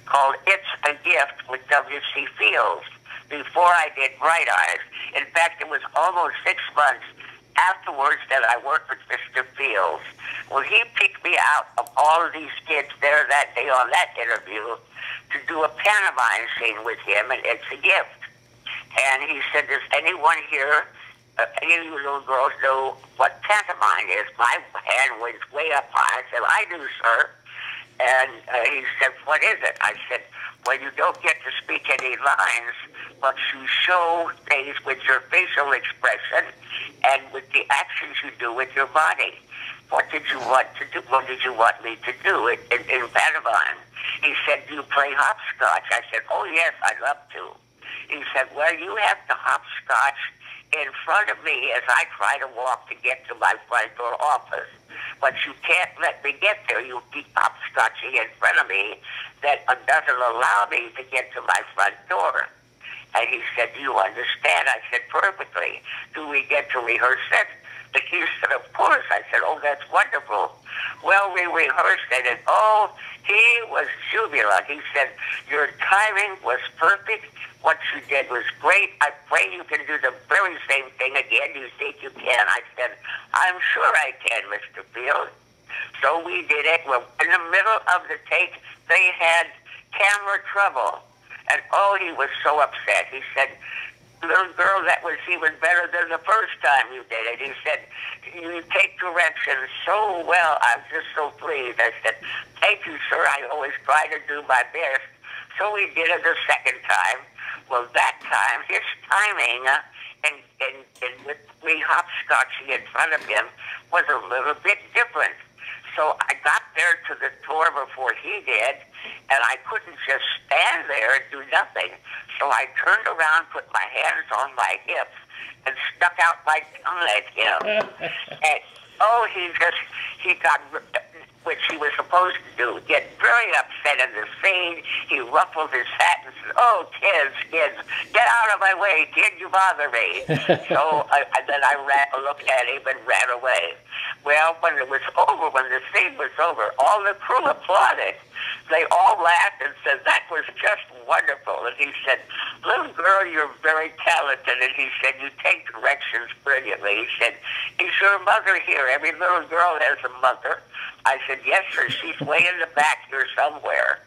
called It's a Gift with W.C. Fields before I did Bright Eyes. In fact, it was almost 6 months afterwards that I worked with Mr. Fields. Well, he picked me out of all of these kids there that day on that interview to do a pantomime scene with him, and It's a Gift. And he said, does anyone here, any of you little girls know what pantomime is? My hand went way up high. I said, I do, sir. And he said, what is it? I said, well, you don't get to speak any lines, but you show things with your facial expression and with the actions you do with your body. What did you want to do? What did you want me to do in pantomime? He said, do you play hopscotch? I said, oh, yes, I'd love to. He said, well, you have to hopscotch in front of me as I try to walk to get to my front door office. But you can't let me get there. You keep hopscotching in front of me. That doesn't allow me to get to my front door. And he said, do you understand? I said, perfectly. Do we get to rehearse it? And he said, of course. I said, oh, that's wonderful. Well, we rehearsed it, and oh, he was jubilant. He said, your timing was perfect. What you did was great. I pray you can do the very same thing again. You think you can? I said, I'm sure I can, Mr. Field. So we did it. Well, in the middle of the take, they had camera trouble. And oh, he was so upset. He said, little girl, that was even better than the first time you did it. He said, you take directions so well. I'm just so pleased. I said, thank you, sir. I always try to do my best. So we did it the second time. Well, that time, his timing and with me hopscotching in front of him was a little bit different. So I got there to the door before he did, and I couldn't just stand there and do nothing. So I turned around, put my hands on my hips, and stuck out my tongue at him. And oh, he got, which he was supposed to do, get very upset in the scene. He ruffled his hat and said, oh, kids, get out of my way, kid, you bother me. So then I looked at him and ran away. Well, when it was over, when the scene was over, all the crew applauded. They all laughed and said, that was just wonderful. And he said, little girl, you're very talented. And he said, you take directions brilliantly. He said, is your mother here? Every little girl has a mother. I said, yes, sir. She's way in the back here somewhere.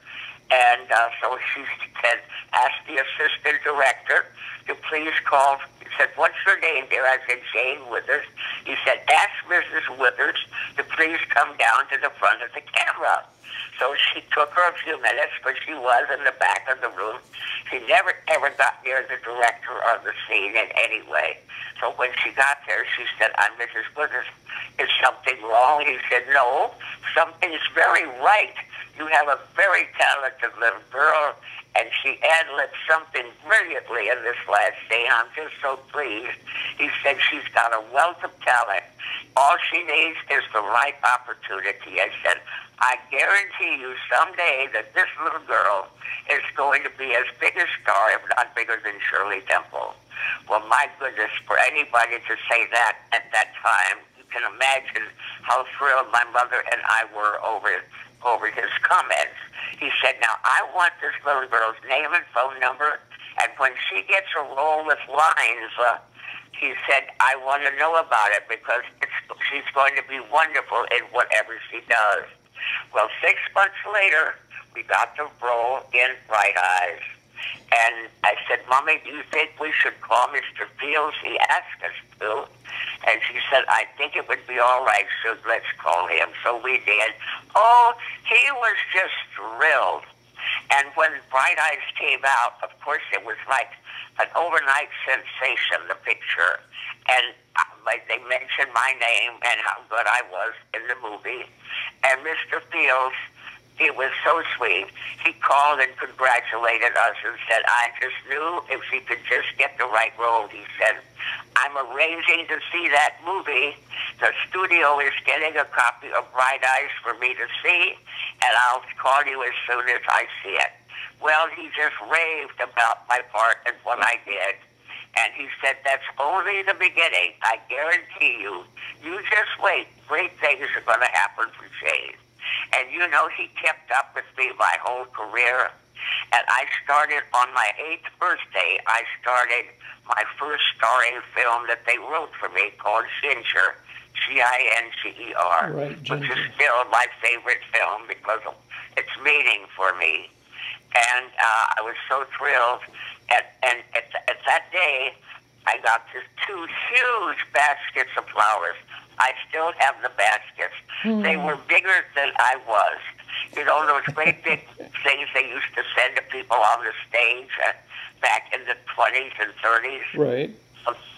And so she said, ask the assistant director to please call. He said, what's your name, dear? I said, Jane Withers. He said, ask Mrs. Withers to please come down to the front of the camera. So she took her a few minutes, but she was in the back of the room. She never, ever got near the director or the scene in any way. So when she got there, she said, I'm Mrs. Withers. Is something wrong? He said, no, something's very right. You have a very talented little girl, and she ad-libbed something brilliantly in this last scene. I'm just so pleased. He said she's got a wealth of talent. All she needs is the right opportunity. I said, I guarantee you someday that this little girl is going to be as big a star, if not bigger than Shirley Temple. Well, my goodness, for anybody to say that at that time, you can imagine how thrilled my mother and I were over his comments. He said, now, I want this little girl's name and phone number, and when she gets a roll with lines, he said, I want to know about it because she's going to be wonderful in whatever she does. Well, 6 months later, we got the role in Bright Eyes. And I said, Mommy, do you think we should call Mr. Fields? He asked us to. And she said, I think it would be all right, so let's call him. So we did. Oh, he was just thrilled. And when Bright Eyes came out, of course, it was like an overnight sensation, the picture. And they mentioned my name and how good I was in the movie. And Mr. Fields, he was so sweet. He called and congratulated us and said, I just knew if he could just get the right role. He said, I'm arranging to see that movie. The studio is getting a copy of Bright Eyes for me to see, and I'll call you as soon as I see it. Well, he just raved about my part and what I did. And he said, that's only the beginning. I guarantee you. You just wait. Great things are going to happen for Jane. And, you know, he kept up with me my whole career. And I started on my 8th birthday. I started my first starring film that they wrote for me called Ginger, Ginger, Right, which Ginger. is still my favorite film because of its meaning for me. And I was so thrilled. And at that day, I got just 2 huge baskets of flowers. I still have the baskets. They were bigger than I was. You know, those great big things they used to send to people on the stage back in the 20s and 30s. Right.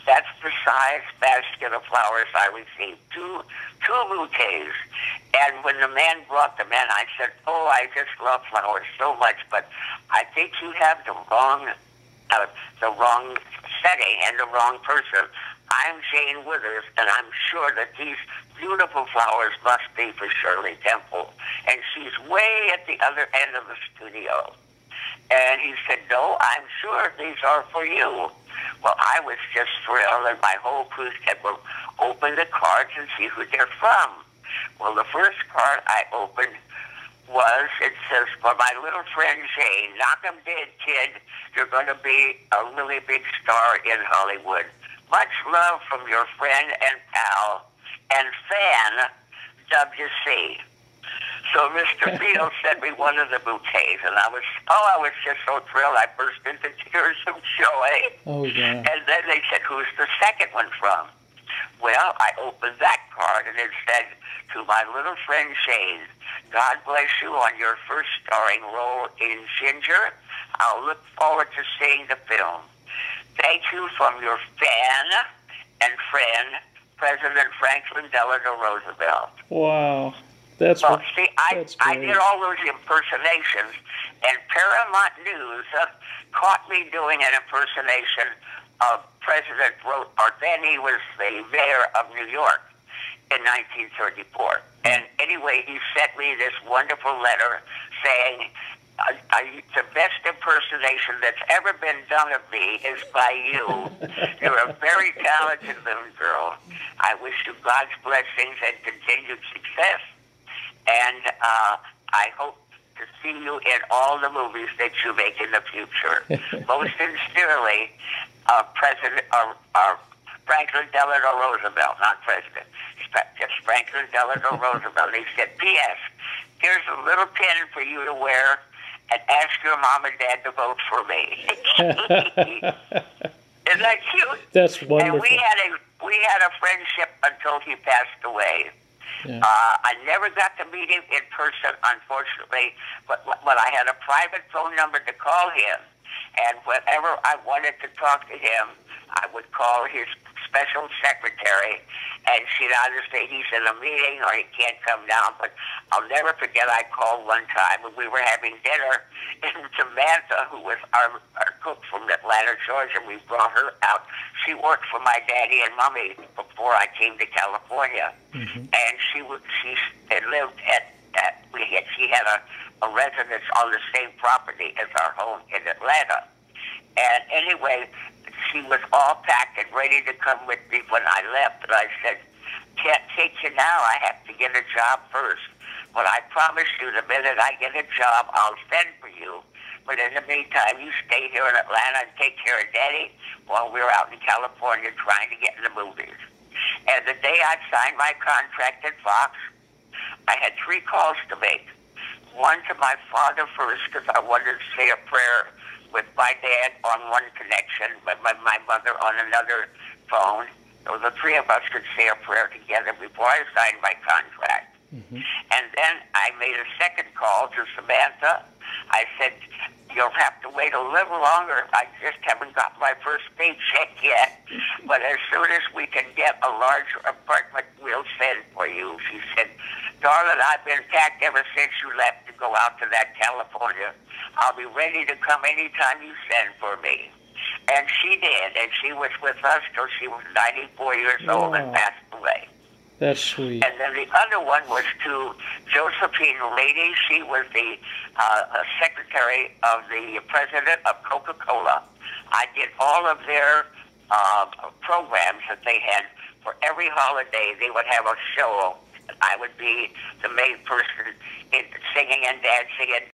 That's the size basket of flowers I received. Two bouquets. And when the man brought them in, I said, "Oh, I just love flowers so much, but I think you have the wrong setting and the wrong person. I'm Jane Withers, and I'm sure that these beautiful flowers must be for Shirley Temple. And she's way at the other end of the studio." And he said, "No, I'm sure these are for you." Well, I was just thrilled, and my whole crew said, "Well, open the cards and see who they're from." Well, the first card I opened it says, "For my little friend Jane, knock 'em dead, kid. You're going to be a really big star in Hollywood. Much love from your friend and pal and fan, W.C." So Mr. Fields sent me one of the bouquets, and I was just so thrilled. I burst into tears of joy. Oh, yeah. And then they said, "Who's the second one from?" Well, I opened that card, and it said, "To my little friend Shane, God bless you on your first starring role in Ginger. I'll look forward to seeing the film. Thank you from your fan and friend, President Franklin Delano Roosevelt." Wow. That's Well, what, see, that's I great. did all those impersonations, and Paramount News caught me doing an impersonation of President Roosevelt, or then he was the mayor of New York in 1934. And anyway, he sent me this wonderful letter saying, "The best impersonation that's ever been done of me is by you. You're a very talented little girl. I wish you God's blessings and continued success. And I hope to see you in all the movies that you make in the future. Most sincerely, President Franklin Delano Roosevelt," not President, just Franklin Delano Roosevelt. He said, "P.S. Here's a little pin for you to wear, and ask your mom and dad to vote for me." Isn't that cute? That's wonderful. And we had a friendship until he passed away. Yeah. I never got to meet him in person, unfortunately, but I had a private phone number to call him, and whenever I wanted to talk to him, I would call his special secretary, and she'd either say he's in a meeting or he can't come down. But I'll never forget, I called one time, and we were having dinner, and Samantha, who was our cook from Atlanta, Georgia, we brought her out. She worked for my daddy and mommy before I came to California. And she lived she had a residence on the same property as our home in Atlanta. And anyway, she was all packed and ready to come with me when I left. And I said, "Can't take you now. I have to get a job first. But I promise you, the minute I get a job, I'll send for you. But in the meantime, you stay here in Atlanta and take care of Daddy while we're out in California trying to get in the movies." And the day I signed my contract at Fox, I had 3 calls to make. One to my father first, because I wanted to say a prayer with my dad on one connection, but my mother on another phone. So the 3 of us could say a prayer together before I signed my contract. And then I made a second call to Samantha. I said, "You'll have to wait a little longer. I just haven't got my first paycheck yet. But as soon as we can get a larger apartment, we'll send for you." She said, "Darling, I've been packed ever since you left to go out to that California. I'll be ready to come anytime you send for me." And she did, and she was with us till she was 94 years old and passed away. That's sweet. And then the other one was to Josephine Rady. She was the secretary of the president of Coca-Cola. I did all of their programs that they had. For every holiday, they would have a show. I would be the main person in singing and dancing, and